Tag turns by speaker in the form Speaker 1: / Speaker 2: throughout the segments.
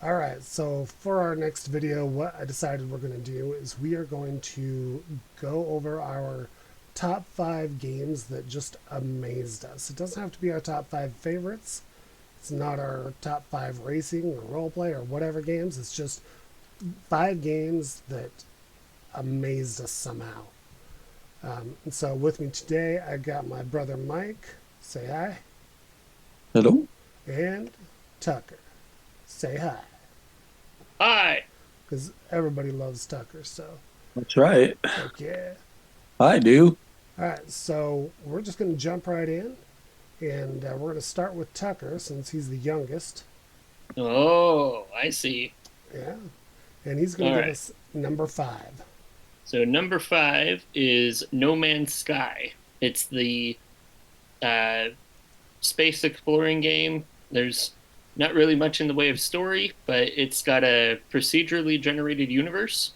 Speaker 1: All right, so for our next video, what I decided we're going to do is we are going to go over our top 5 games that just amazed us. It doesn't have to be our top 5 favorites. It's not our top 5 racing or roleplay or whatever games. It's just 5 games that amazed us somehow. And so with me today, I got my brother Mike. Say hi.
Speaker 2: Hello.
Speaker 1: And Tucker. Say hi.
Speaker 3: Hi.
Speaker 1: Because everybody loves Tucker, so
Speaker 2: That's right.
Speaker 1: heck yeah.
Speaker 2: I do.
Speaker 1: All right, so we're just going to jump right in, and we're going to start with Tucker since he's the youngest.
Speaker 3: Oh, I see.
Speaker 1: Yeah, and he's going
Speaker 3: All
Speaker 1: to give
Speaker 3: right.
Speaker 1: us number 5.
Speaker 3: So number five is No Man's Sky. It's the uh, space exploring game. There's not really much in the way of story, but it's got a procedurally generated universe.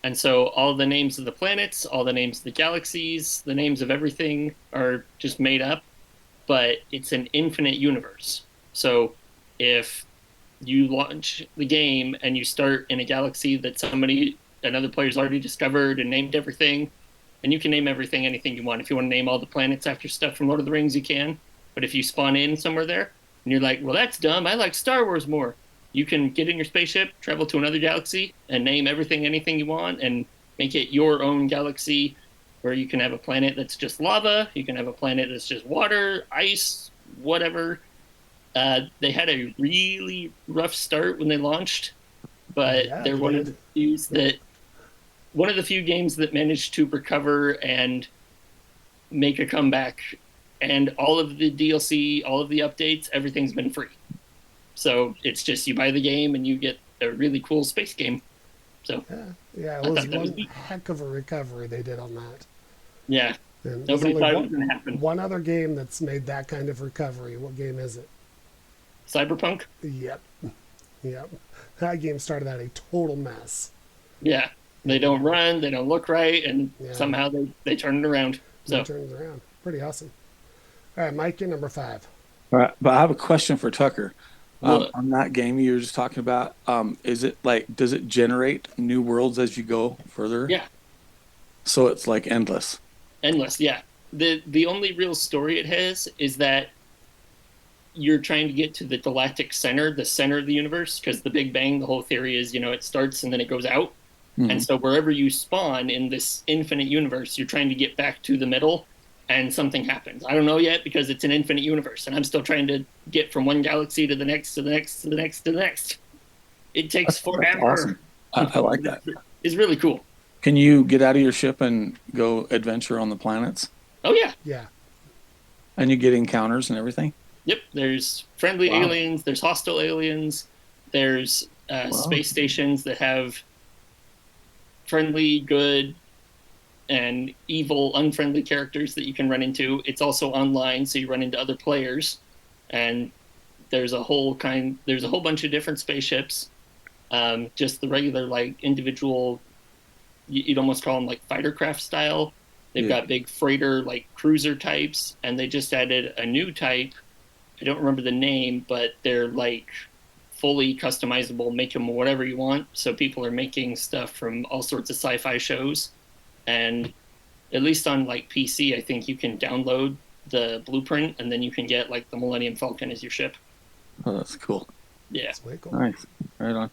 Speaker 3: And so all the names of the planets, all the names of the galaxies, the names of everything are just made up, but it's an infinite universe. So if you launch the game and you start in a galaxy that another player's already discovered and named everything, and you can name everything anything you want. If you want to name all the planets after stuff from Lord of the Rings, you can. But if you spawn in somewhere there and you're like, well, that's dumb, I like Star Wars more, you can get in your spaceship, travel to another galaxy, and name everything anything you want and make it your own galaxy where you can have a planet that's just lava, you can have a planet that's just water, ice, whatever. They had a really rough start when they launched, but
Speaker 1: Yeah,
Speaker 3: they're
Speaker 1: they did.
Speaker 3: one of the few games that managed to recover and make a comeback. And all of the DLC, all of the updates, everything's been free. So it's just you buy the game and you get a really cool space game. So
Speaker 1: Yeah, yeah, it
Speaker 3: I
Speaker 1: was
Speaker 3: thought that was
Speaker 1: one
Speaker 3: neat.
Speaker 1: heck of a recovery they did on that.
Speaker 3: Yeah,
Speaker 1: And there's
Speaker 3: nobody
Speaker 1: only
Speaker 3: thought it was going to happen.
Speaker 1: one other game that's made that kind of recovery. What game is it?
Speaker 3: Cyberpunk.
Speaker 1: Yep, yep. That game started out a total mess.
Speaker 3: Yeah, they don't
Speaker 1: And
Speaker 3: run, they don't look right, and
Speaker 1: yeah,
Speaker 3: somehow they turn it around.
Speaker 1: they
Speaker 3: So
Speaker 1: turned it around. Pretty awesome. All right, Mike, you're number 5.
Speaker 2: All right, but I have a question for Tucker.
Speaker 3: what?
Speaker 2: On that game you were just talking about, is it like, does it generate new worlds as you go further?
Speaker 3: Yeah,
Speaker 2: So it's like endless.
Speaker 3: endless. Yeah, the only real story it has is that you're trying to get to the galactic center, the center of the universe, because the Big Bang, the whole theory is, it starts and then it goes out. And
Speaker 2: Hmm.
Speaker 3: so wherever you spawn in this infinite universe, you're trying to get back to the middle and something happens. I don't know yet because it's an infinite universe and I'm still trying to get from one galaxy to the next, to the next, to the next, to the next. It takes
Speaker 2: That's
Speaker 3: forever.
Speaker 2: awesome. I like that.
Speaker 3: It's really cool.
Speaker 2: Can you get out of your ship and go adventure on the planets?
Speaker 3: Oh, yeah.
Speaker 1: Yeah,
Speaker 2: And you get encounters and everything?
Speaker 3: Yep. There's friendly
Speaker 2: Wow.
Speaker 3: aliens, there's hostile aliens, there's
Speaker 2: Wow.
Speaker 3: space stations that have friendly, good, and evil, unfriendly characters that you can run into. It's also online, so you run into other players, and there's a whole bunch of different spaceships. Just the regular like individual, you'd almost call them like fighter craft style. They've
Speaker 2: Yeah.
Speaker 3: got big freighter like cruiser types, and they just added a new type. I don't remember the name, but they're like fully customizable, make them whatever you want. So people are making stuff from all sorts of sci-fi shows, and at least on like PC, I think you can download the blueprint and then you can get like the Millennium Falcon as your ship.
Speaker 2: Oh, that's cool.
Speaker 3: Yeah.
Speaker 1: it's way cool.
Speaker 2: Nice. Right on.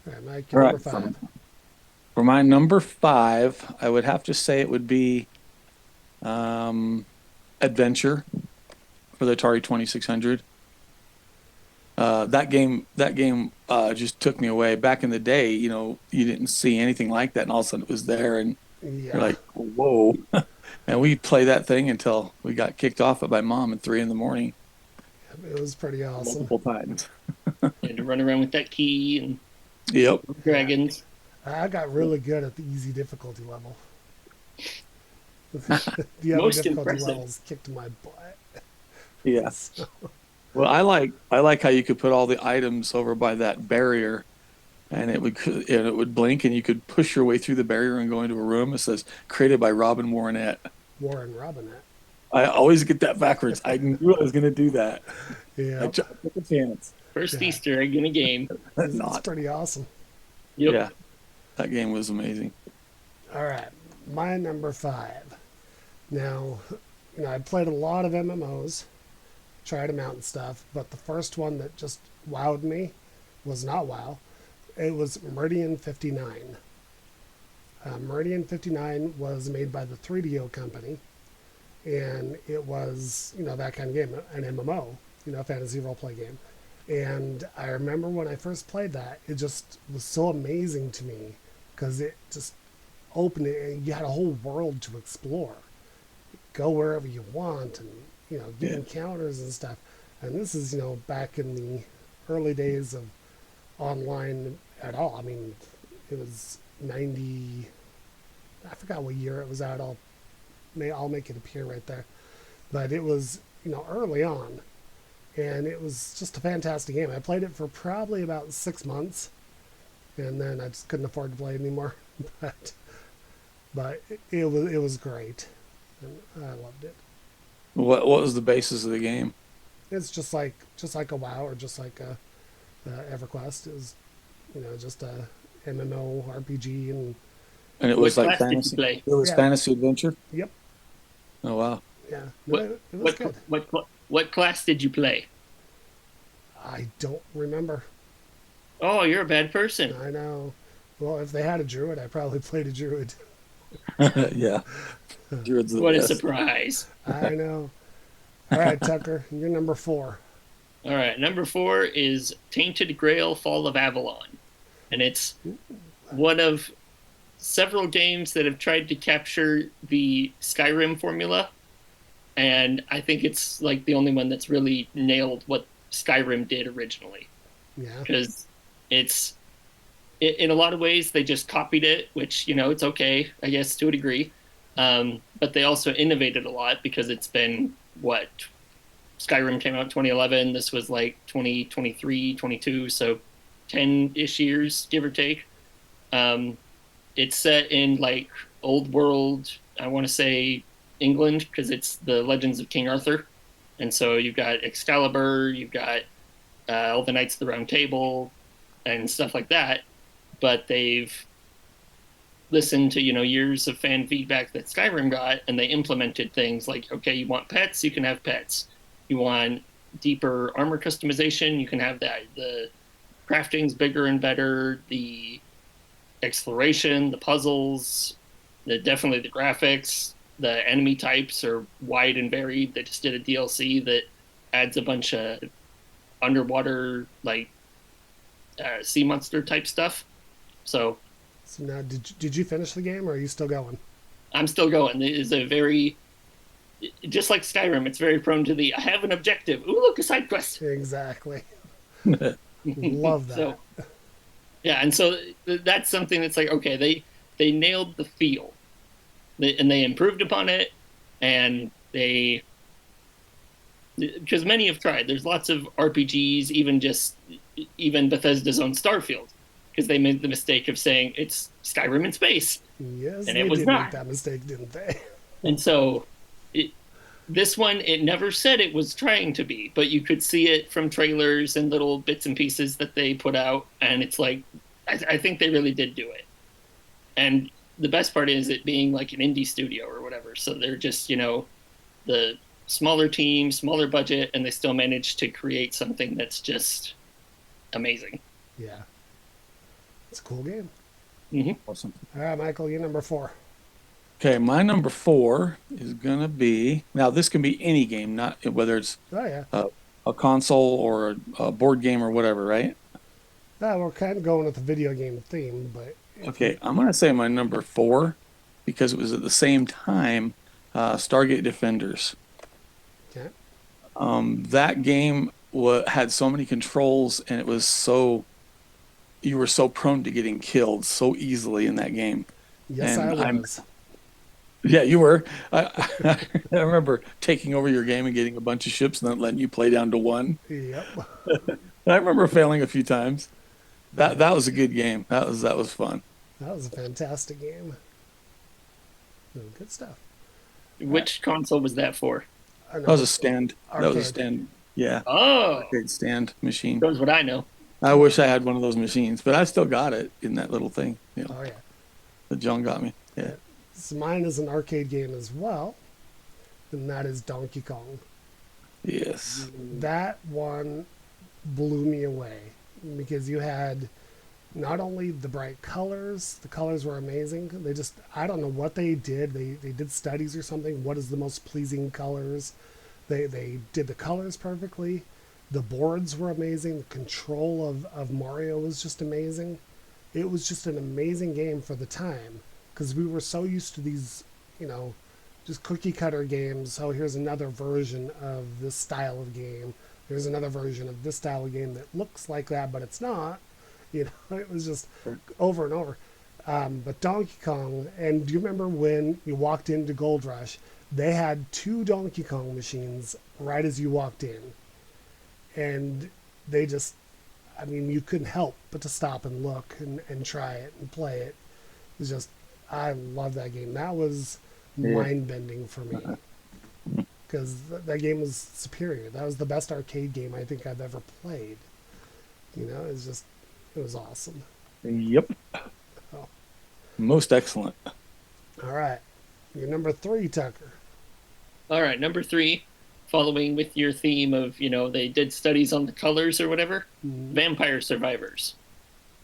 Speaker 1: All right, Mike,
Speaker 2: All
Speaker 1: you're
Speaker 2: right.
Speaker 1: number 5.
Speaker 2: For my number 5, I would have to say it would be um, Adventure for the Atari 2600. That game just took me away. Back in the day, you didn't see anything like that, and all of a sudden it was there, and you're
Speaker 1: Yeah,
Speaker 2: like, whoa. And we played that thing until we got kicked off by mom at 3 in the morning
Speaker 1: it was pretty awesome.
Speaker 2: multiple times.
Speaker 3: You had to run around with that key and
Speaker 2: Yep.
Speaker 1: Yeah,
Speaker 3: dragons.
Speaker 1: I got really good at the easy difficulty level. The other
Speaker 3: Most
Speaker 1: difficulty
Speaker 3: impressive.
Speaker 1: levels kicked my butt.
Speaker 2: Yeah.
Speaker 1: So,
Speaker 2: Well, I like how you could put all the items over by that barrier, and it would blink, and you could push your way through the barrier and go into a room. It says created by Robin Warrenette.
Speaker 1: Warren Robinette.
Speaker 2: I always get that backwards. I knew I was going to do that. I
Speaker 1: Yep.
Speaker 2: took a chance.
Speaker 3: First
Speaker 1: Yeah.
Speaker 3: Easter egg in a game.
Speaker 1: It's
Speaker 2: Not.
Speaker 1: pretty awesome.
Speaker 3: Yep.
Speaker 2: Yeah, that game was amazing.
Speaker 1: All right, my number 5. Now, I played a lot of MMOs, tried them out and stuff, but the first one that just wowed me was not WoW. It was Meridian 59. Meridian 59 was made by the 3DO company, and it was, that kind of game, an MMO, fantasy role-play game. And I remember when I first played that, it just was so amazing to me because it just opened it and you had a whole world to explore. Go wherever you want and, get
Speaker 2: Yeah.
Speaker 1: encounters and stuff. And this is, back in the early days of online at all. I mean, it was 90, I forgot what year it was out. I'll make it appear right there. But it was, early on. And it was just a fantastic game. I played it for probably about 6 months, and then I just couldn't afford to play it anymore. but it was great, and I loved it.
Speaker 2: What was the basis of the game?
Speaker 1: It's just like a WoW or just like a EverQuest is, just a MMO RPG and
Speaker 2: And it
Speaker 3: What
Speaker 2: was like
Speaker 3: class did you
Speaker 2: fantasy.
Speaker 3: play?
Speaker 2: It was
Speaker 1: Yeah.
Speaker 2: fantasy adventure.
Speaker 1: yep,
Speaker 2: Oh wow.
Speaker 1: yeah. No,
Speaker 3: What
Speaker 1: it was good.
Speaker 3: what class did you play?
Speaker 1: I don't remember.
Speaker 3: Oh, you're a bad person.
Speaker 1: I know. Well, if they had a druid, I probably played a druid.
Speaker 2: Yeah. Druid's the
Speaker 3: What a
Speaker 2: best.
Speaker 3: surprise.
Speaker 1: I know. All right, Tucker, you're number 4.
Speaker 3: All right, number 4 is Tainted Grail: Fall of Avalon, and it's one of several games that have tried to capture the Skyrim formula, and I think it's like the only one that's really nailed what Skyrim did originally,
Speaker 1: Yeah.
Speaker 3: because it's in a lot of ways they just copied it, which it's okay, I guess, to a degree, but they also innovated a lot because it's been what Skyrim came out in 2011. This was like 2023, 22, so 10-ish years, give or take. It's set in like old world, I want to say England, because it's the Legends of King Arthur. And so you've got Excalibur, you've got all the Knights of the Round Table, and stuff like that. But they've listened to years of fan feedback that Skyrim got, and they implemented things like, okay, you want pets, you can have pets. You want deeper armor customization, you can have that. The crafting's bigger and better. The exploration, the puzzles, definitely the graphics. The enemy types are wide and varied. They just did a DLC that adds a bunch of underwater, like sea monster type stuff. So
Speaker 1: now, did you finish the game, or are you still going?
Speaker 3: I'm still going. It is a very, just like Skyrim, it's very prone to the I have an objective. Ooh, look, a side quest.
Speaker 1: Exactly. Love that.
Speaker 3: So, yeah, and so that's something that's like, okay, they nailed the feel, and they improved upon it, and because many have tried. There's lots of RPGs, even Bethesda's own Starfield, because they made the mistake of saying it's Skyrim in space,
Speaker 1: Yes,
Speaker 3: and
Speaker 1: they
Speaker 3: it was
Speaker 1: did
Speaker 3: not.
Speaker 1: make that mistake, didn't they?
Speaker 3: And so this one, it never said it was trying to be, but you could see it from trailers and little bits and pieces that they put out, and it's like, I think they really did do it. And the best part is it being like an indie studio or whatever, so they're just, the smaller team, smaller budget, and they still managed to create something that's just amazing.
Speaker 1: Yeah. It's a cool game.
Speaker 2: Awesome.
Speaker 1: All right, Michael, you're number 4.
Speaker 2: Okay, my number 4 is gonna be, now this can be any game, not whether it's
Speaker 1: Oh, yeah.
Speaker 2: a console or a board game or whatever, right?
Speaker 1: We're kind of going with the video game theme, but
Speaker 2: Okay, I'm gonna say my number 4 because it was at the same time Stargate Defenders.
Speaker 1: okay.
Speaker 2: That game had so many controls, and it was you were so prone to getting killed so easily in that game.
Speaker 1: Yes,
Speaker 2: And
Speaker 1: I was.
Speaker 2: Yeah, you were. I remember taking over your game and getting a bunch of ships and then letting you play down to 1.
Speaker 1: Yep.
Speaker 2: I remember failing a few times. That was a good game. That was fun.
Speaker 1: That was a fantastic game. Good stuff.
Speaker 3: Which console was that for?
Speaker 1: Our
Speaker 2: That was a
Speaker 1: number-
Speaker 2: stand. That was a
Speaker 1: Arcade.
Speaker 2: stand. Yeah,
Speaker 3: Oh,
Speaker 2: arcade stand machine.
Speaker 3: shows what I know.
Speaker 2: I wish I had one of those machines, but I still got it in that little thing.
Speaker 1: Oh yeah.
Speaker 2: That John got me. Yeah.
Speaker 1: So mine is an arcade game as well, and that is Donkey Kong.
Speaker 2: Yes.
Speaker 1: That one blew me away because you had not only the bright colors, the colors were amazing. They just, I don't know what they did. They did studies or something. What is the most pleasing colors? They did the colors perfectly. The boards were amazing. The control of Mario was just amazing. It was just an amazing game for the time because we were so used to these, you know, just cookie cutter games. Oh, here's another version of this style of game. Here's another version of this style of game that looks like that, but it's not. You know, it was just over and over. But Donkey Kong, and do you remember when you walked into Gold Rush? They had two Donkey Kong machines right as you walked in. And they just, I mean, you couldn't help but to stop and look and try it and play it. It was just, I love that game. That was mind bending for me because that game was superior. That was the best arcade game I think I've ever played. You know, it's just, it was awesome.
Speaker 2: Yep.
Speaker 1: Oh.
Speaker 2: Most excellent.
Speaker 1: All right. You're number 3, Tucker.
Speaker 3: All right, number 3, following with your theme of, you know, they did studies on the colors or whatever, Vampire Survivors.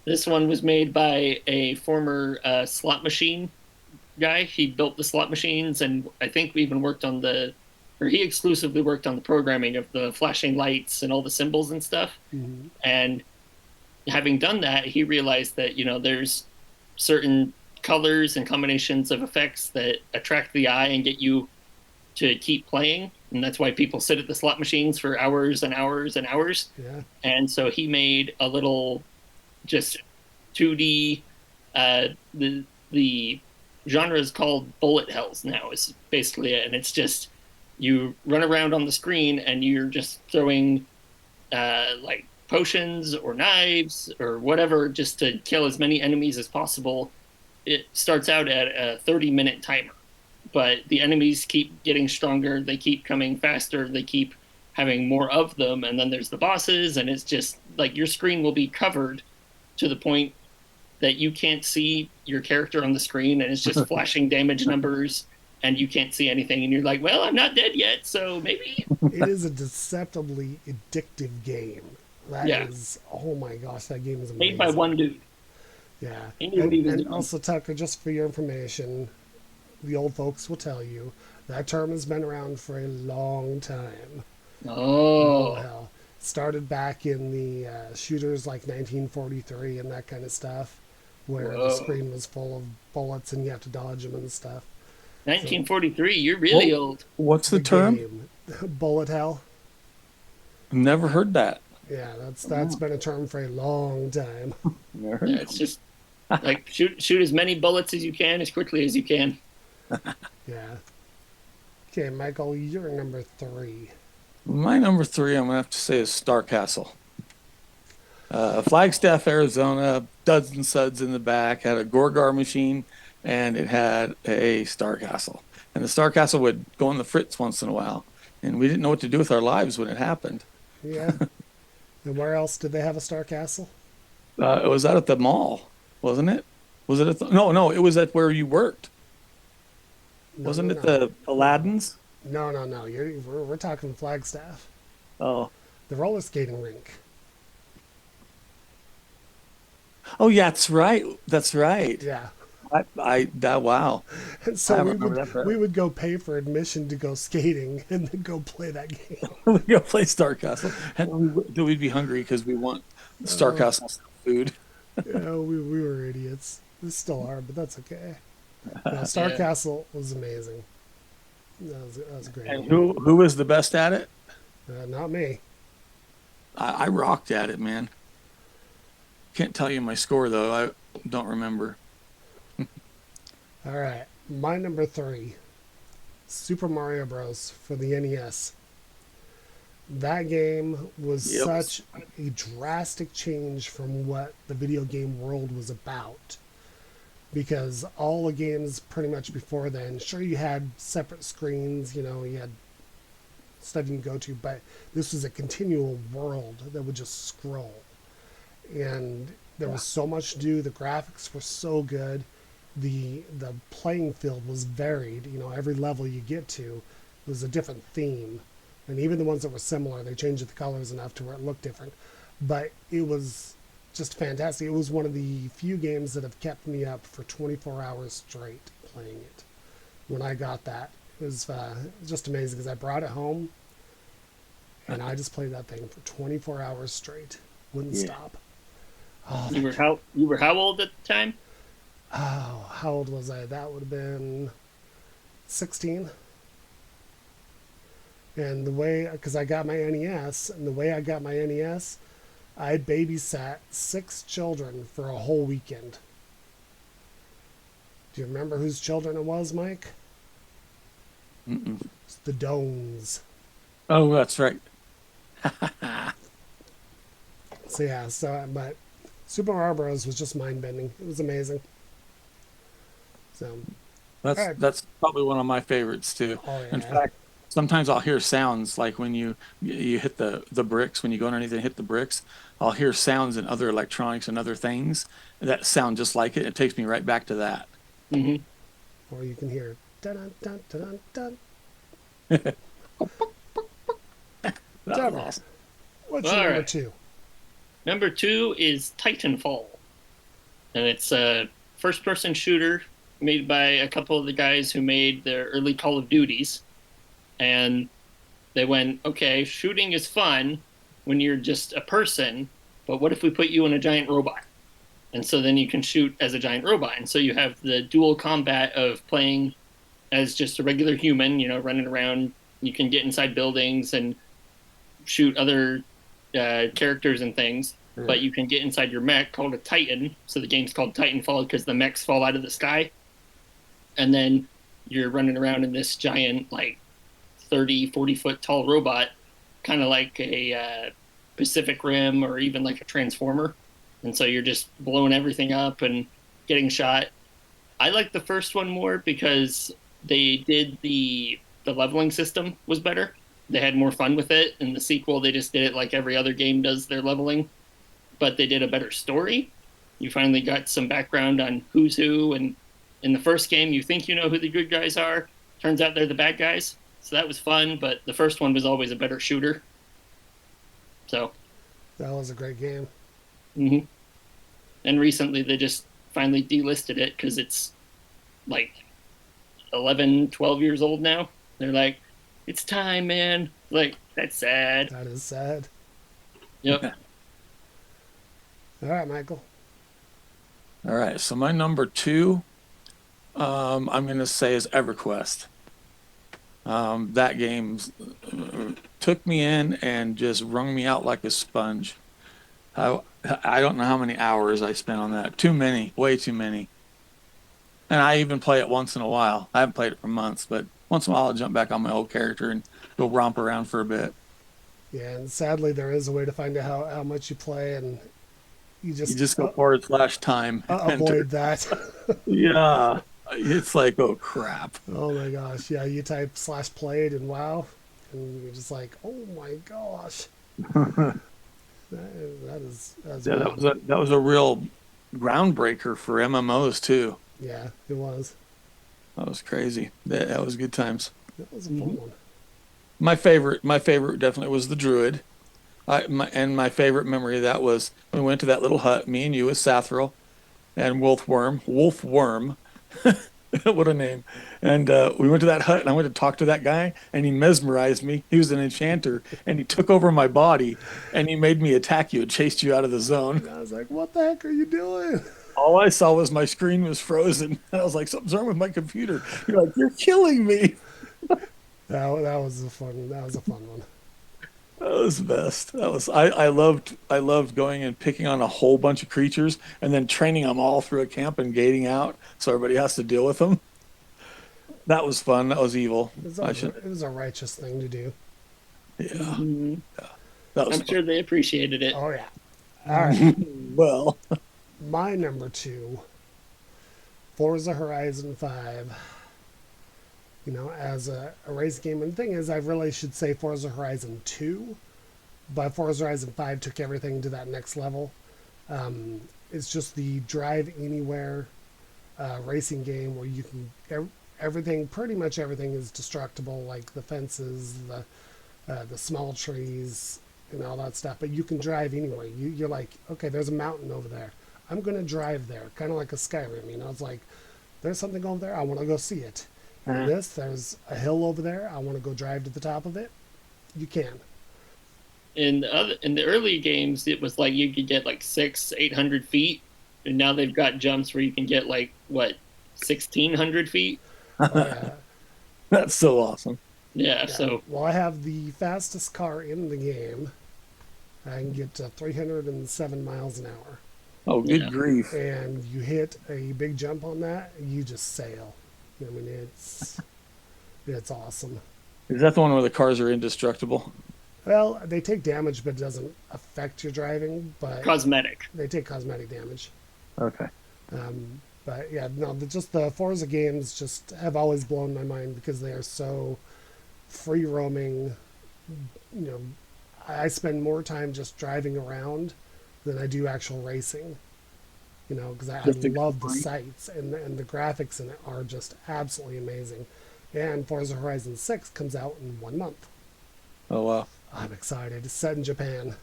Speaker 3: This one was made by a former slot machine guy. He built the slot machines, and I think we even worked on he exclusively worked on the programming of the flashing lights and all the symbols and stuff.
Speaker 1: Mm-hmm.
Speaker 3: And having done that, he realized that, you know, there's certain colors and combinations of effects that attract the eye and get you to keep playing. And that's why people sit at the slot machines for hours and hours and hours.
Speaker 1: Yeah.
Speaker 3: And so he made a little just 2D, the genre is called bullet hells now, is basically it. And it's just, you run around on the screen and you're just throwing like potions or knives or whatever just to kill as many enemies as possible. It starts out at a 30-minute timer, but the enemies keep getting stronger. They keep coming faster. They keep having more of them. And then there's the bosses, and it's just like your screen will be covered to the point that you can't see your character on the screen, and it's just flashing damage numbers, and you can't see anything. And you're like, well, I'm not dead yet, so maybe.
Speaker 1: It is a deceptively addictive game. That is, oh my gosh, that game is amazing.
Speaker 3: Made by one dude.
Speaker 1: Yeah.
Speaker 3: He knew what he was
Speaker 1: And
Speaker 3: doing.
Speaker 1: also, Tucker, just for your information, the old folks will tell you that term has been around for a long time.
Speaker 3: Oh.
Speaker 1: Hell. Started back in the shooters like 1943 and that kind of stuff, where the screen was full of bullets and you have to dodge them and stuff.
Speaker 3: 1943, you're really old.
Speaker 2: What's the term?
Speaker 1: Game, bullet hell.
Speaker 2: Never heard that.
Speaker 1: Yeah, that's been a term for a long time.
Speaker 2: Never heard
Speaker 3: Yeah,
Speaker 2: that.
Speaker 3: it's just like shoot as many bullets as you can, as quickly as you can.
Speaker 1: Yeah. Okay, Michael, you're number 3.
Speaker 2: My number 3, I'm gonna have to say, is Star Castle. Flagstaff, Arizona, duds and suds in the back, had a Gorgar machine, and it had a Star Castle. And the Star Castle would go on the fritz once in a while, and we didn't know what to do with our lives when it happened.
Speaker 1: Yeah. And where else did they have a Star Castle?
Speaker 2: It was out at the mall, wasn't it? Was it at the, no, it was at where you worked. Wasn't it the Aladdin's?
Speaker 1: No. We're talking Flagstaff.
Speaker 2: Oh.
Speaker 1: The roller skating rink.
Speaker 2: Oh, yeah, that's right. That's right.
Speaker 1: Yeah.
Speaker 2: Wow.
Speaker 1: And
Speaker 2: I
Speaker 1: so
Speaker 2: remember that forever.
Speaker 1: we would go pay for admission to go skating and then go play that game.
Speaker 2: We go play Star Castle, and we'd be hungry because we want Star Castle food.
Speaker 1: Yeah, we were idiots. We still are, but that's okay. Yeah, Star Castle was amazing. That was a great.
Speaker 2: And
Speaker 1: game.
Speaker 2: who was the best at it?
Speaker 1: Not me.
Speaker 2: I rocked at it, man. Can't tell you my score though. I don't remember.
Speaker 1: All right, my number 3, Super Mario Bros. For the NES. That game was such a drastic change from what the video game world was about. Because all the games pretty much before then, sure, you had separate screens, you know, you had stuff you can go to, but this was a continual world that would just scroll. And there was so much to do. The graphics were so good. The playing field was varied. You know, every level you get to was a different theme. And even the ones that were similar, they changed the colors enough to where it looked different. But it was just fantastic. It was one of the few games that have kept me up for 24 hours straight playing it. When I got that, it was just amazing because I brought it home and I just played that thing for 24 hours straight. Wouldn't stop. Oh,
Speaker 3: You were how old at the time?
Speaker 1: oh, how old was I? That would have been 16. And the way, because I got my NES, and the way I got my NES, I babysat 6 children for a whole weekend. Do you remember whose children it was, Mike?
Speaker 2: Mm-mm.
Speaker 1: It's the Dones.
Speaker 2: Oh, that's right.
Speaker 1: So yeah, but Super Mario Bros. Was just mind bending. It was amazing. So, Alright.
Speaker 2: That's probably one of my favorites too.
Speaker 1: oh
Speaker 2: In
Speaker 1: yeah,
Speaker 2: fact, sometimes I'll hear sounds like when you hit the bricks, when you go underneath and hit the bricks, I'll hear sounds in other electronics and other things that sound just like it. It takes me right back to that.
Speaker 3: Hmm.
Speaker 1: or you can hear dun dun dun dun dun.
Speaker 2: That was
Speaker 1: Deborah,
Speaker 2: awesome.
Speaker 1: what's your
Speaker 3: All
Speaker 1: number
Speaker 3: right.
Speaker 1: 2?
Speaker 3: Number 2 is Titanfall, and it's a first-person shooter made by a couple of the guys who made the early Call of Duties, and they went, okay, shooting is fun when you're just a person, but what if we put you in a giant robot? And so then you can shoot as a giant robot, and so you have the dual combat of playing as just a regular human, you know, running around. You can get inside buildings and shoot other characters and things, but you can get inside your mech called a Titan. So the game's called Titanfall because the mechs fall out of the sky. And then you're running around in this giant, like 40 foot tall robot, kind of like a Pacific Rim or even like a Transformer. And so you're just blowing everything up and getting shot. I like the first one more because they did the leveling system was better. They had more fun with it. In the sequel, they just did it like every other game does their leveling, but they did a better story. You finally got some background on who's who, and in the first game, you think you know who the good guys are. Turns out they're the bad guys. So that was fun, but the first one was always a better shooter. So,
Speaker 1: That was a great game.
Speaker 3: mhm. And recently they just finally delisted it because it's like 11, 12 years old now. They're like, it's time, man. Like, that's sad.
Speaker 1: That is sad.
Speaker 3: Yep.
Speaker 1: All right, Michael.
Speaker 2: All right, so my number 2, I'm going to say is EverQuest. That game took me in and just wrung me out like a sponge. I don't know how many hours I spent on that. Too many, way too many. And I even play it once in a while. I haven't played it for months, but once in a while I'll jump back on my old character and go romp around for a bit.
Speaker 1: Yeah, and sadly, there is a way to find out how much you play, and you
Speaker 2: You just go /time. enter.
Speaker 1: avoid that.
Speaker 2: Yeah, it's like, oh crap.
Speaker 1: Oh my gosh. Yeah, you type /played and WoW, and you're just like, oh my gosh. That is
Speaker 2: Yeah,
Speaker 1: wild.
Speaker 2: that was a real groundbreaker for MMOs too.
Speaker 1: Yeah, it was.
Speaker 2: That was crazy. That was good times.
Speaker 1: That was a fun one.
Speaker 2: My favorite definitely was the Druid. My favorite memory of that was when we went to that little hut, me and you with Sathril and Wolfworm. What a name. And we went to that hut and I went to talk to that guy and he mesmerized me. He was an enchanter and he took over my body and he made me attack you and chased you out of the zone.
Speaker 1: And I was like, what the heck are you doing?
Speaker 2: All I saw was my screen was frozen. And I was like, something's wrong with my computer. You're like, you're killing me.
Speaker 1: That was a fun one.
Speaker 2: That was the best. I loved going and picking on a whole bunch of creatures and then training them all through a camp and gating out so everybody has to deal with them. That was fun. That was evil.
Speaker 1: It was a righteous thing to do.
Speaker 2: Yeah.
Speaker 3: Mhm.
Speaker 2: That was
Speaker 3: I'm sure they appreciated it.
Speaker 1: Oh yeah. All right.
Speaker 2: well.
Speaker 1: My number 2, Forza Horizon 5. as a race game. And the thing is, I really should say Forza Horizon 2, but Forza Horizon 5 took everything to that next level. It's just the drive anywhere racing game where you can everything, pretty much everything is destructible, like the fences, the small trees, and all that stuff. But you can drive anyway. You're like, okay, there's a mountain over there. I'm gonna drive there, kind of like a Skyrim. It's like there's something over there. I want to go see it. And there's a hill over there. I want to go drive to the top of it. You can.
Speaker 3: In the early games, it was like you could get like 800 feet, and now they've got jumps where you can get like what 1,600 feet.
Speaker 1: Uh,
Speaker 2: That's so awesome.
Speaker 3: Yeah,
Speaker 1: yeah.
Speaker 3: so
Speaker 1: Well, I have the fastest car in the game. I can get to 307 miles an hour.
Speaker 2: Oh, good
Speaker 3: Yeah.
Speaker 2: grief.
Speaker 1: And you hit a big jump on that, you just sail. I mean, it's awesome.
Speaker 2: Is that the one where the cars are indestructible?
Speaker 1: Well, they take damage, but it doesn't affect your driving. But
Speaker 3: cosmetic.
Speaker 1: they take cosmetic damage.
Speaker 2: Okay.
Speaker 1: But yeah, no, just the Forza games just have always blown my mind because they are so free roaming. You know, I spend more time just driving around than I do actual racing. Because I
Speaker 2: Just
Speaker 1: love the
Speaker 2: exploring.
Speaker 1: sights and the graphics in it are just absolutely amazing. And Forza Horizon 6 comes out in 1 month.
Speaker 2: Oh, wow.
Speaker 1: I'm excited. It's set in Japan,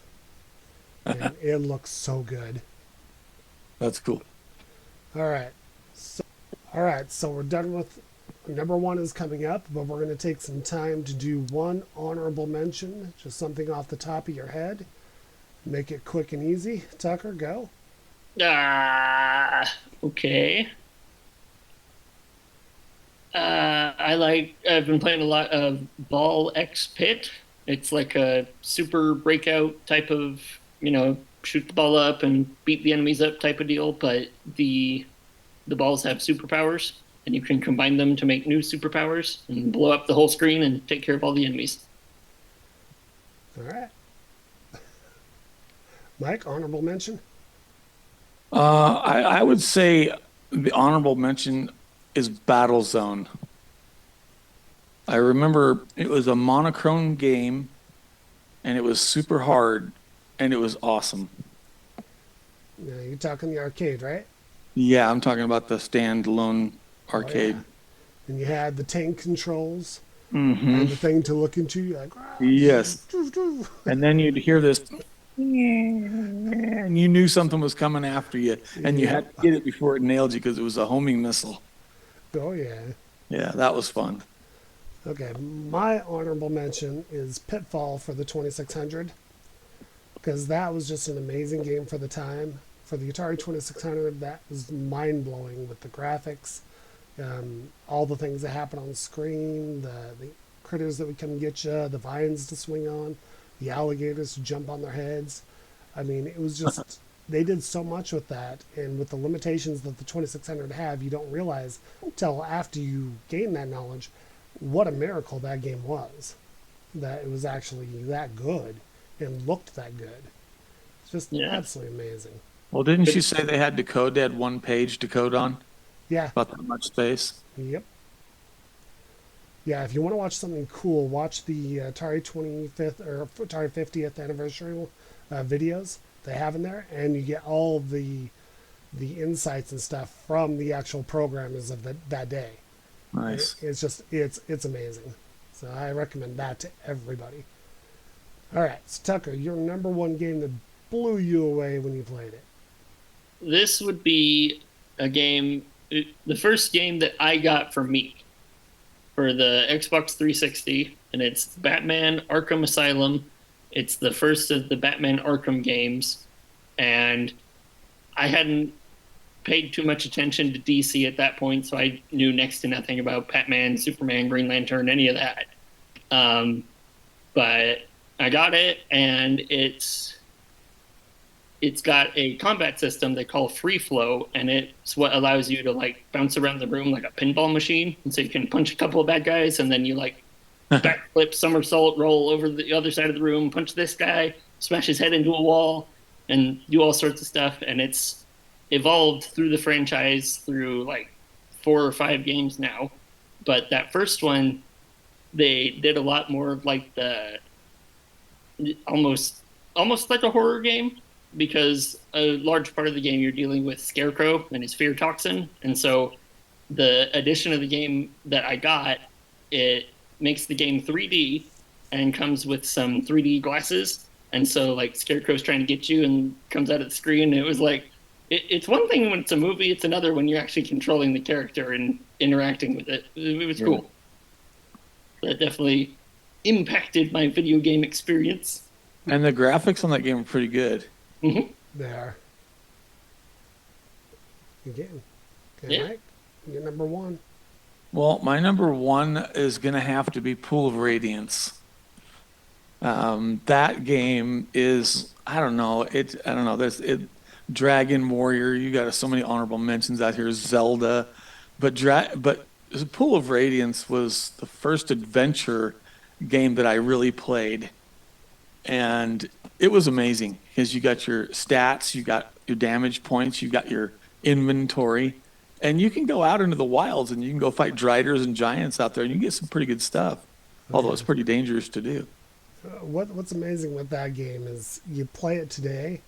Speaker 1: and it looks so good.
Speaker 2: That's cool.
Speaker 1: All right. So we're done with number one is coming up, but we're going to take some time to do one honorable mention, just something off the top of your head. Make it quick and easy. Tucker, go.
Speaker 3: Okay. I've been playing a lot of Ball X Pit. It's like a super breakout type of, shoot the ball up and beat the enemies up type of deal, but the balls have superpowers, and you can combine them to make new superpowers and blow up the whole screen and take care of all the enemies.
Speaker 1: All right. Mike, honorable mention.
Speaker 2: I would say the honorable mention is Battlezone. I remember it was a monochrome game, and it was super hard, and it was awesome.
Speaker 1: Yeah, you're talking the arcade, right?
Speaker 2: Yeah, I'm talking about the standalone arcade.
Speaker 1: Oh, yeah. And you had the tank controls
Speaker 2: Hmm.
Speaker 1: and the thing to look into. You're like, "Ah,
Speaker 2: Yes.
Speaker 1: doof, doof."
Speaker 2: And then you'd hear this, and you knew something was coming after you, and you had to get it before it nailed you because it was a homing missile.
Speaker 1: Oh, yeah.
Speaker 2: Yeah, that was fun.
Speaker 1: Okay, my honorable mention is Pitfall for the 2600 because that was just an amazing game for the time. For the Atari 2600, that was mind blowing with the graphics, all the things that happen on screen, the critters that would come get you, the vines to swing on, the alligators to jump on their heads. I mean, it was just they did so much with that, and with the limitations that the 2600 have, you don't realize until after you gain that knowledge what a miracle that game was. That it was actually that good and looked that good. It's just
Speaker 3: Yeah.
Speaker 1: absolutely amazing.
Speaker 2: Well, didn't you say they had to code? They had one page to code on
Speaker 1: Yeah.
Speaker 2: about that much space.
Speaker 1: Yep. Yeah, if you want to watch something cool, watch the Atari 25th or Atari 50th anniversary videos they have in there, and you get all of the insights and stuff from the actual programmers of that day.
Speaker 2: Nice.
Speaker 1: It's amazing. So I recommend that to everybody. All right, so Tucker, your number one game that blew you away when you played it.
Speaker 3: This would be a game, the first game that I got for me for the Xbox 360, and it's Batman Arkham Asylum. It's the first of the Batman Arkham games, and I hadn't paid too much attention to DC at that point, so I knew next to nothing about Batman, Superman, Green Lantern, any of that. But I got it, and it's got a combat system they call Free Flow, and it's what allows you to like bounce around the room like a pinball machine. And so you can punch a couple of bad guys, and then you like backflip, somersault, roll over the other side of the room, punch this guy, smash his head into a wall, and do all sorts of stuff. And it's evolved through the franchise through like 4 or 5 games now. But that first one, they did a lot more of like the almost like a horror game, because a large part of the game you're dealing with Scarecrow and his fear toxin, and so the edition of the game that I got, it makes the game 3D and comes with some 3D glasses, and so like Scarecrow's trying to get you and comes out of the screen. And it was like it's one thing when it's a movie, it's another when you're actually controlling the character and interacting with it. It was cool. That definitely impacted my video game experience.
Speaker 2: And the graphics on that game are pretty good.
Speaker 3: Mm-hmm.
Speaker 1: They are. Good game. Okay,
Speaker 3: Yeah.
Speaker 1: Mike, you're number one.
Speaker 2: Well, my number one is going to have to be Pool of Radiance. That game is, I don't know. Dragon Warrior. You got so many honorable mentions out here. Zelda, but Pool of Radiance was the first adventure game that I really played, and it was amazing because you got your stats, you got your damage points, you got your inventory, and you can go out into the wilds and you can go fight driders and giants out there, and you can get some pretty good stuff. Although it's pretty dangerous to do.
Speaker 1: What's amazing with that game is you play it today,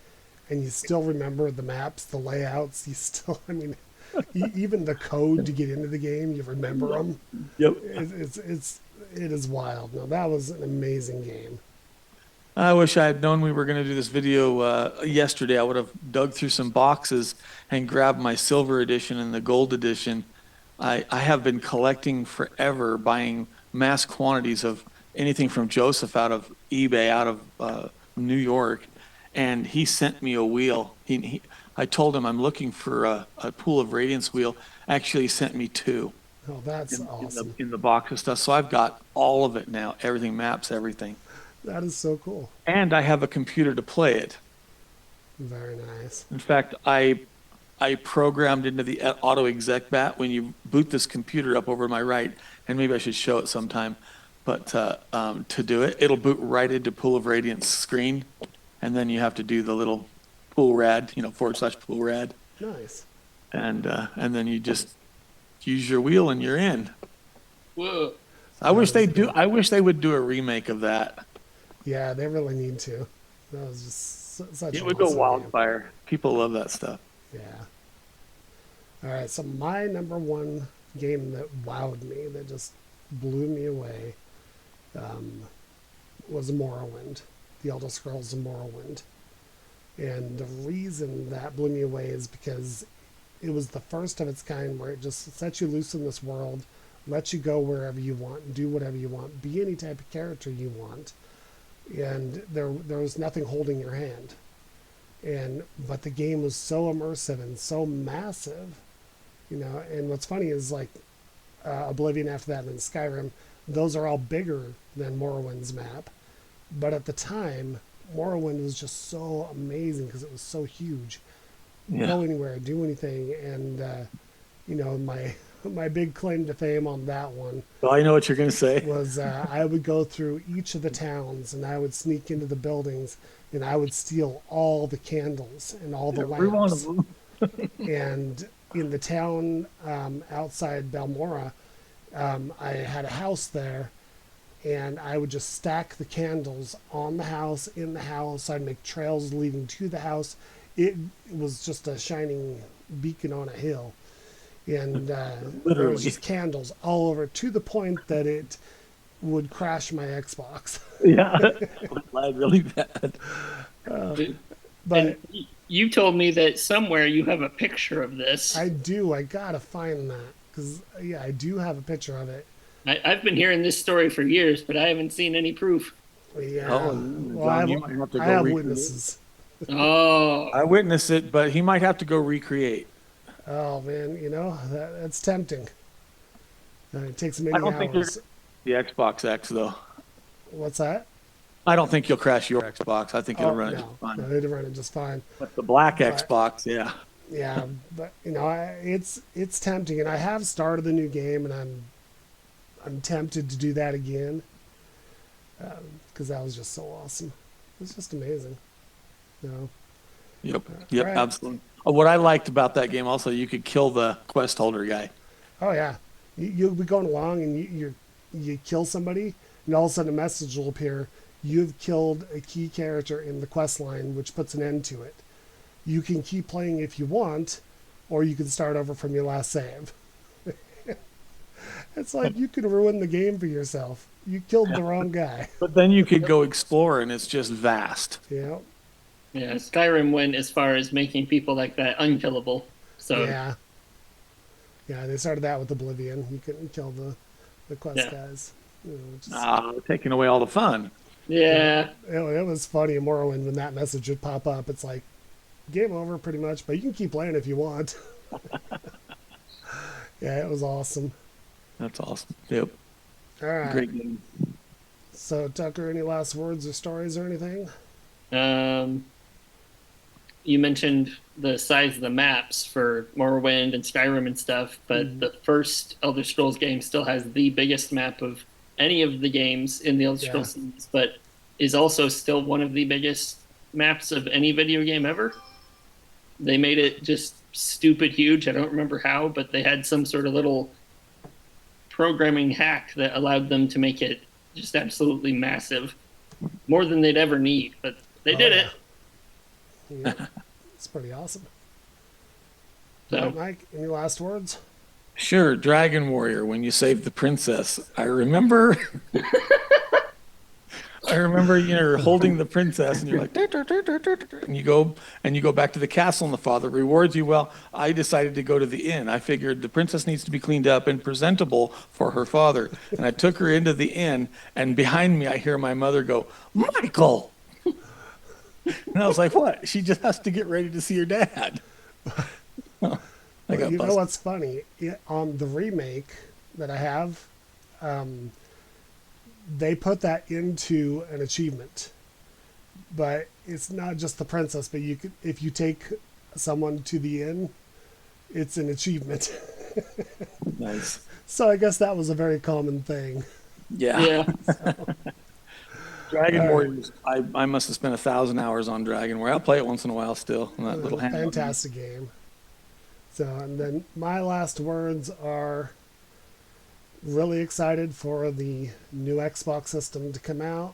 Speaker 1: and you still remember the maps, the layouts. You still, I mean, even the code to get into the game, you remember them.
Speaker 2: Yep.
Speaker 1: It is wild. No, that was an amazing game.
Speaker 2: I wish I had known we were going to do this video yesterday. I would have dug through some boxes and grabbed my silver edition and the gold edition. I have been collecting forever, buying mass quantities of anything from Joseph out of eBay, out of New York, and he sent me a wheel. I told him I'm looking for a Pool of Radiance wheel. Actually, he sent me two.
Speaker 1: Oh, that's awesome.
Speaker 2: In the box of stuff. So I've got all of it now. Everything, maps, everything.
Speaker 1: That is so cool.
Speaker 2: And I have a computer to play it.
Speaker 1: Very nice.
Speaker 2: In fact, I programmed into the auto exec bat when you boot this computer up over to my right, and maybe I should show it sometime. But to do it, it'll boot right into Pool of Radiance screen, and then you have to do the little pool rad, /pool rad,
Speaker 1: Nice.
Speaker 2: and then you just use your wheel and you're in.
Speaker 3: Whoa.
Speaker 2: I wish they would do a remake of that.
Speaker 1: Yeah, they really need to. That was just such.
Speaker 2: It
Speaker 1: an
Speaker 2: would go
Speaker 1: awesome game.
Speaker 2: wildfire. People love that stuff.
Speaker 1: Yeah. All right, so my number one game that wowed me, that just blew me away, was Morrowind, The Elder Scrolls Morrowind. And the reason that blew me away is because it was the first of its kind where it just sets you loose in this world, lets you go wherever you want, do whatever you want, be any type of character you want. And there was nothing holding your hand. But the game was so immersive and so massive, and what's funny is like Oblivion after that and then Skyrim, those are all bigger than Morrowind's map. But at the time, Morrowind was just so amazing because it was so huge.
Speaker 2: Yeah.
Speaker 1: Go anywhere, do anything, and my big claim to fame on that one
Speaker 2: Well, I know what you're going to say.
Speaker 1: was I would go through each of the towns and I would sneak into the buildings and I would steal all the candles and all the
Speaker 2: Every one
Speaker 1: lamps.
Speaker 2: of them.
Speaker 1: And in the town outside Balmora, I had a house there, and I would just stack the candles on the house, in the house. I'd make trails leading to the house. It was just a shining beacon on a hill. And there
Speaker 2: Literally.
Speaker 1: was just candles all over, to the point that it would crash my Xbox.
Speaker 2: Yeah. Lag really bad.
Speaker 1: But
Speaker 3: And you told me that somewhere you have a picture of this.
Speaker 1: I do. I gotta find that, because I do have a picture of it.
Speaker 3: I've been hearing this story for years, but I haven't seen any proof.
Speaker 1: Yeah.
Speaker 2: Oh,
Speaker 1: Well,
Speaker 2: John, you might have to
Speaker 1: I
Speaker 2: go
Speaker 1: have
Speaker 2: recreate.
Speaker 1: witnesses.
Speaker 3: Oh,
Speaker 2: I witnessed it, but he might have to go recreate.
Speaker 1: Oh man, that's tempting. It takes many
Speaker 2: I don't think
Speaker 1: hours.
Speaker 2: The Xbox X, though.
Speaker 1: What's that?
Speaker 2: I don't think you'll crash your Xbox. I think it'll run it
Speaker 1: no,
Speaker 2: just fine.
Speaker 1: no, it'll run it just fine.
Speaker 2: But the black
Speaker 1: But-
Speaker 2: Xbox, yeah.
Speaker 1: Yeah, but it's tempting, and I have started the new game, and I'm tempted to do that again, because that was just so awesome. It was just amazing.
Speaker 2: Yep,
Speaker 1: Right.
Speaker 2: absolutely. What I liked about that game also, you could kill the quest holder guy.
Speaker 1: Oh yeah, You'll be going along and you kill somebody, and all of a sudden a message will appear. You've killed a key character in the quest line, which puts an end to it. You can keep playing if you want, or you can start over from your last save. It's like you can ruin the game for yourself. You killed the wrong guy.
Speaker 2: But then you could go explore, and it's just vast.
Speaker 1: Yeah.
Speaker 3: Yeah, Skyrim went as far as making people like that unkillable. So
Speaker 1: Yeah. Yeah, they started that with Oblivion. You couldn't kill the quest
Speaker 3: Yeah.
Speaker 1: guys. You know, just,
Speaker 2: Taking away all the fun.
Speaker 3: yeah,
Speaker 1: it was funny in Morrowind when that message would pop up. It's like, game over pretty much, but you can keep playing if you want. Yeah, it was awesome.
Speaker 2: That's awesome. Yep.
Speaker 1: All right.
Speaker 2: Great game.
Speaker 1: So, Tucker, any last words or stories or anything?
Speaker 3: you mentioned the size of the maps for Morrowind and Skyrim and stuff, but the first Elder Scrolls game still has the biggest map of any of the games in the Elder Scrolls series, but is also still one of the biggest maps of any video game ever. They made it just stupid huge. I don't remember how, but they had some sort of little programming hack that allowed them to make it just absolutely massive. More than they'd ever need, but they did it.
Speaker 1: Yeah. It's pretty awesome.
Speaker 3: So,
Speaker 1: All right, Mike, any last words?
Speaker 2: Sure, Dragon Warrior, when you saved the princess. I remember you're holding the princess and you're like, "Dur, dur, dur, dur, dur, dur," and you go back to the castle and the father rewards you. Well, I decided to go to the inn. I figured the princess needs to be cleaned up and presentable for her father. And I took her into the inn, and behind me I hear my mother go, "Michael!" And I was like, "What?" She just has to get ready to see her dad. I got
Speaker 1: You know
Speaker 2: busted.
Speaker 1: what's funny? On the remake that I have, they put that into an achievement. But it's not just the princess, but you could, if you take someone to the inn, it's an achievement.
Speaker 2: Nice.
Speaker 1: So I guess that was a very common thing.
Speaker 2: Yeah.
Speaker 3: yeah.
Speaker 2: Dragon
Speaker 1: All right.
Speaker 2: Warriors. I must have spent 1,000 hours on Dragon Warrior. I'll play it once in a while still. On that little handheld.
Speaker 1: Fantastic game. So, and then my last words are really excited for the new Xbox system to come out.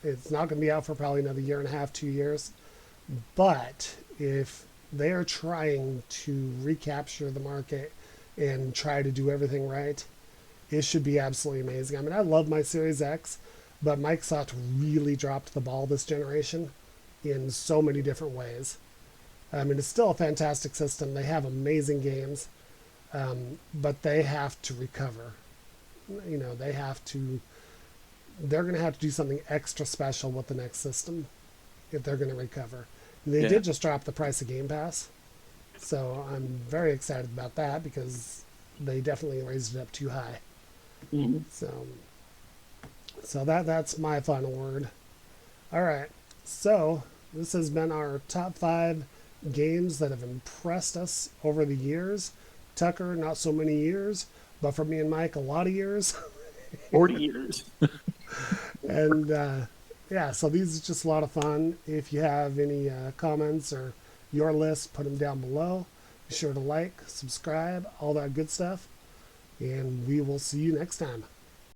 Speaker 1: It's not going to be out for probably another year and a half, 2 years. But if they are trying to recapture the market and try to do everything right, it should be absolutely amazing. I mean, I love my Series X, but Microsoft really dropped the ball this generation in so many different ways. I mean, it's still a fantastic system. They have amazing games, but they have to recover. You know, they're going to have to do something extra special with the next system if they're going to recover. They
Speaker 2: Yeah.
Speaker 1: did just drop the price of Game Pass, so I'm very excited about that because they definitely raised it up too high.
Speaker 3: Mhm.
Speaker 1: So that's my final word. All right. So this has been our top 5 games that have impressed us over the years. Tucker, not so many years, but for me and Mike, a lot of years.
Speaker 2: 40 years.
Speaker 1: And yeah, so these are just a lot of fun. If you have any comments or your list, put them down below. Be sure to like, subscribe, all that good stuff. And we will see you next time.